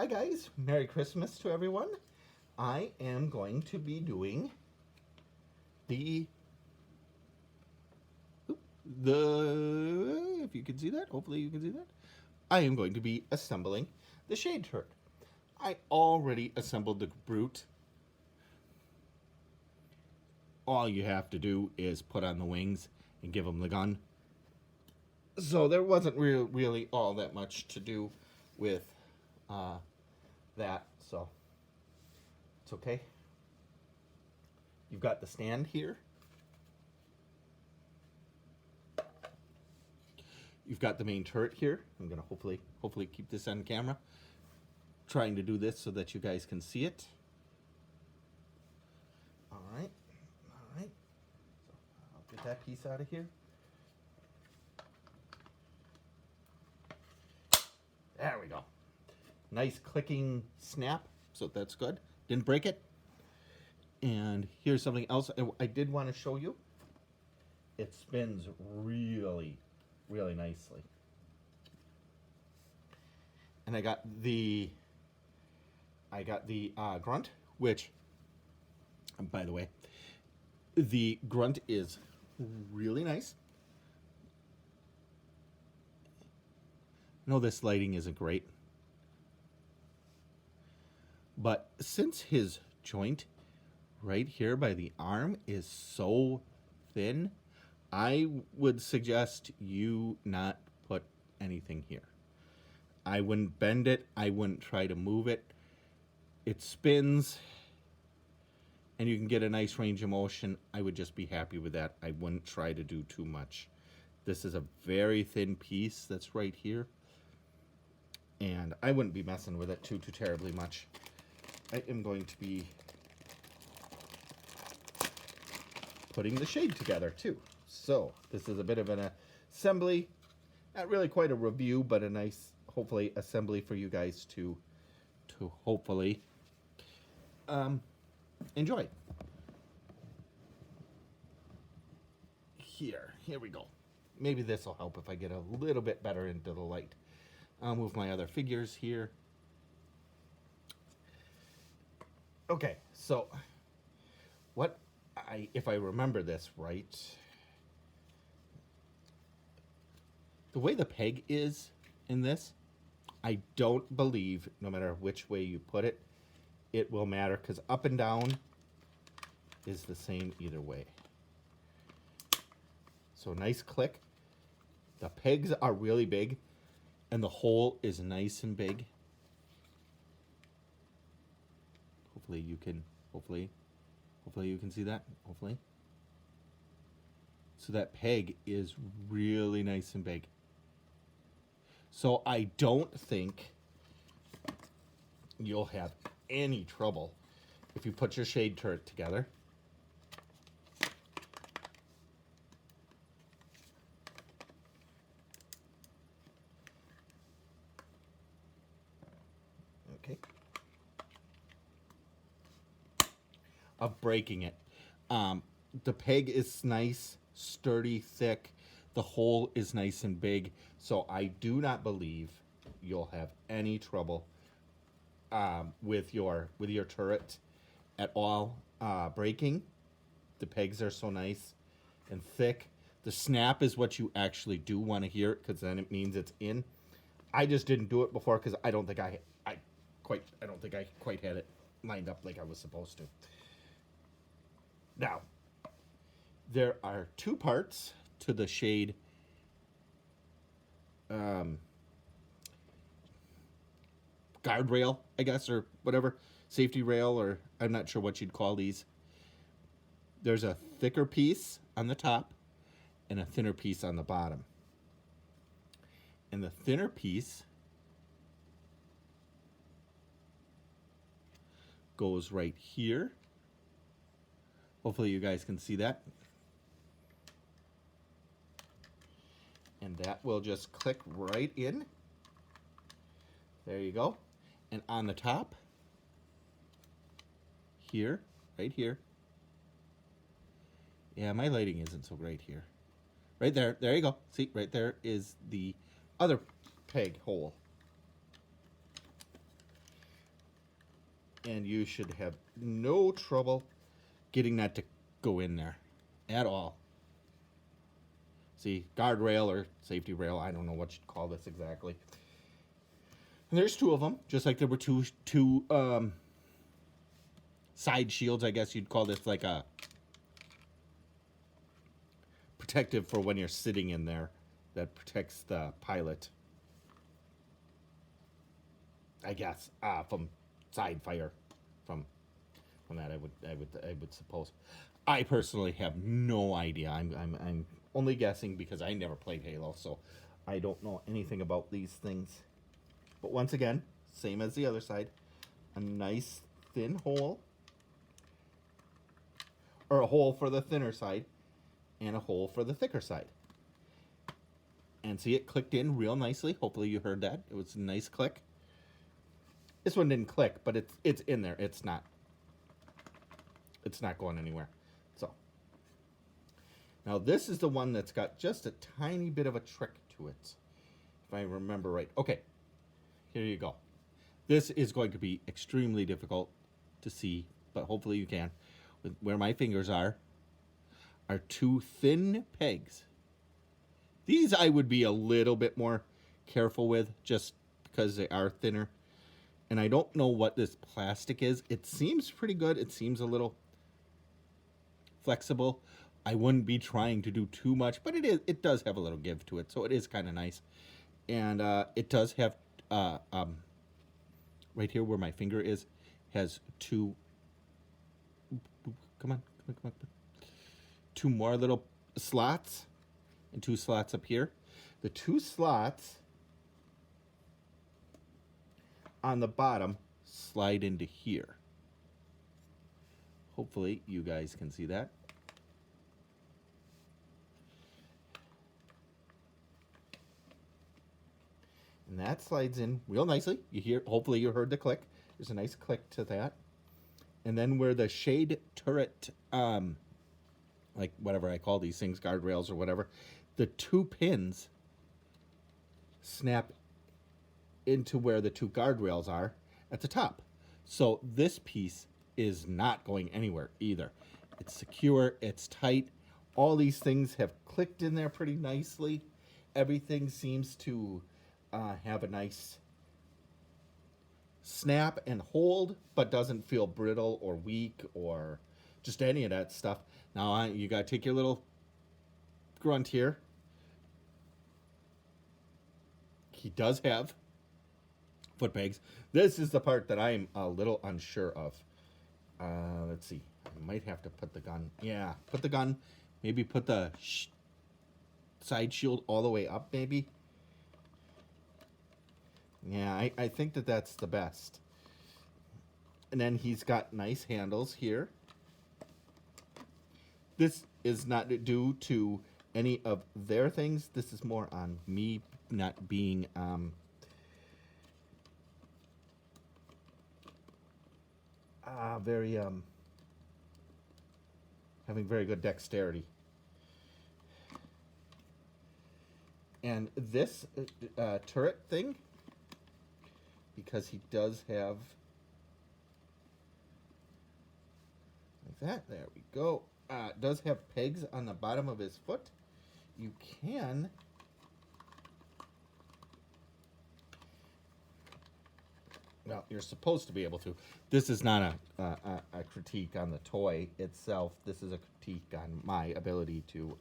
Hi guys, Merry Christmas to everyone. I am going to be doing the if you can see that, hopefully you can see that. I am going to be assembling the shade turret. I already assembled the brute. All you have to do is put on the wings and give them the gun. So there wasn't really all that much to do with that, so it's okay. You've got the stand here. You've got the main turret here. I'm gonna hopefully keep this on camera. Trying to do this so that you guys can see it. All right. So I'll get that piece out of here. There we go. Nice clicking snap, so that's good. Didn't break it. And here's something else I did want to show you. It spins really nicely. And I got the Grunt, which, by the way, the Grunt is really nice. I know this lighting isn't great, but since his joint right here by the arm is so thin, I would suggest you not put anything here. I wouldn't bend it. I wouldn't try to move it. It spins and you can get a nice range of motion. I would just be happy with that. I wouldn't try to do too much. This is a very thin piece that's right here, and I wouldn't be messing with it too terribly much. I am going to be putting the shade together too. So this is a bit of an assembly, not really quite a review, but a nice, hopefully, assembly for you guys to hopefully enjoy. Here we go. Maybe this will help if I get a little bit better into the light. I'll move my other figures here. Okay, so if I remember this right, the way the peg is in this, I don't believe, no matter which way you put it, it will matter, because up and down is the same either way. So nice click. The pegs are really big, and the hole is nice and big. Hopefully you can see that, hopefully. So that peg is really nice and big. So I don't think you'll have any trouble if you put your shade turret together. Okay. Of breaking it. The peg is nice, sturdy, thick. The hole is nice and big, so I do not believe you'll have any trouble with your turret at all breaking. The pegs are so nice and thick. The snap is what you actually do want to hear, because then it means it's in. I just didn't do it before because I don't think I quite had it lined up like I was supposed to. Now, there are two parts to the shade guardrail, I guess, or whatever, safety rail, or I'm not sure what you'd call these. There's a thicker piece on the top and a thinner piece on the bottom. And the thinner piece goes right here. Hopefully you guys can see that. And that will just click right in. There you go. And on the top, here, right here. Yeah, my lighting isn't so great here. Right there, there you go. See, right there is the other peg hole. And you should have no trouble getting that to go in there at all. See, guardrail or safety rail, I don't know what you'd call this exactly. And there's two of them, just like there were two side shields, I guess you'd call this, like a protective for when you're sitting in there that protects the pilot, I guess, from side fire from that. I would suppose. I personally have no idea. I'm only guessing because I never played Halo, so I don't know anything about these things. But once again, same as the other side, a nice thin hole, or a hole for the thinner side, and a hole for the thicker side. And see, it clicked in real nicely. Hopefully you heard that. It was a nice click. This one didn't click, but it's in there. It's not going anywhere. So now this is the one that's got just a tiny bit of a trick to it, if I remember right. Okay, here you go. This is going to be extremely difficult to see, but hopefully you can. With where my fingers are two thin pegs. These I would be a little bit more careful with, just because they are thinner. And I don't know what this plastic is. It seems pretty good. It seems a little flexible. I wouldn't be trying to do too much, but it does have a little give to it, so it is kind of nice. And it does have right here where my finger is, has two. Come on. Two more little slots, and two slots up here. The two slots on the bottom slide into here. Hopefully you guys can see that. And that slides in real nicely. You hear, hopefully you heard the click. There's a nice click to that. And then where the shade turret, like whatever I call these things, guardrails or whatever, the two pins snap into where the two guardrails are at the top. So this piece is not going anywhere either. It's secure, it's tight. All these things have clicked in there pretty nicely. Everything seems to have a nice snap and hold, but doesn't feel brittle or weak or just any of that stuff. Now you gotta take your little Grunt here. He does have foot pegs. This is the part that I'm a little unsure of. Let's see. I might have to put the gun. Yeah, put the gun. Maybe put the side shield all the way up, maybe. Yeah, I think that's the best. And then he's got nice handles here. This is not due to any of their things. This is more on me not being very having very good dexterity. And this turret thing, because he does have like that, there we go, does have pegs on the bottom of his foot. You can well, you're supposed to be able to. This is not a critique on the toy itself. This is a critique on my ability to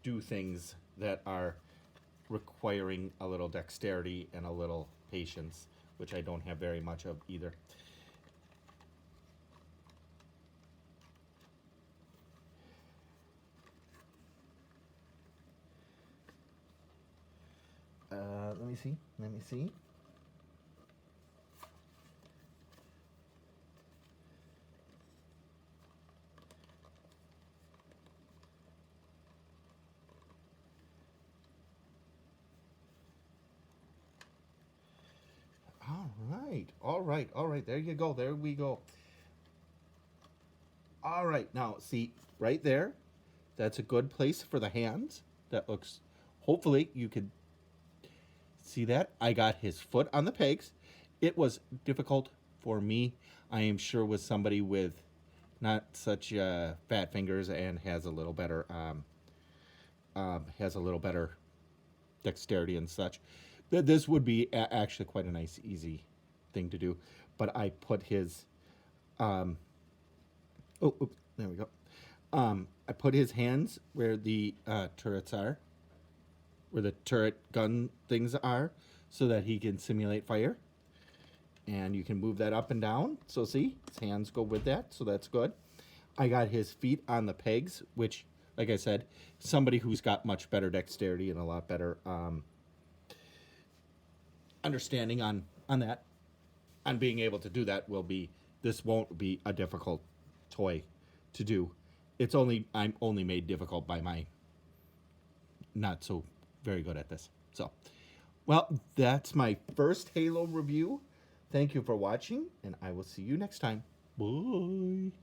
do things that are requiring a little dexterity and a little patience, which I don't have very much of either. Let me see. All right. There you go. There we go. All right. Now, see, right there, That's a good place for the hands. That looks, hopefully you could see that. I got his foot on the pegs. It was difficult for me. I am sure with somebody with not such fat fingers and has a little better dexterity and such. This would be actually quite a nice, easy thing to do. But I put his, oops, there we go. I put his hands where the turrets are, where the turret gun things are, so that he can simulate fire. And you can move that up and down. So see, his hands go with that, so that's good. I got his feet on the pegs, which, like I said, somebody who's got much better dexterity and a lot better understanding on that, on being able to do that, this won't be a difficult toy to do. I'm only made difficult by my not so very good at this. So, well, that's my first Halo review. Thank you for watching, and I will see you next time. Bye.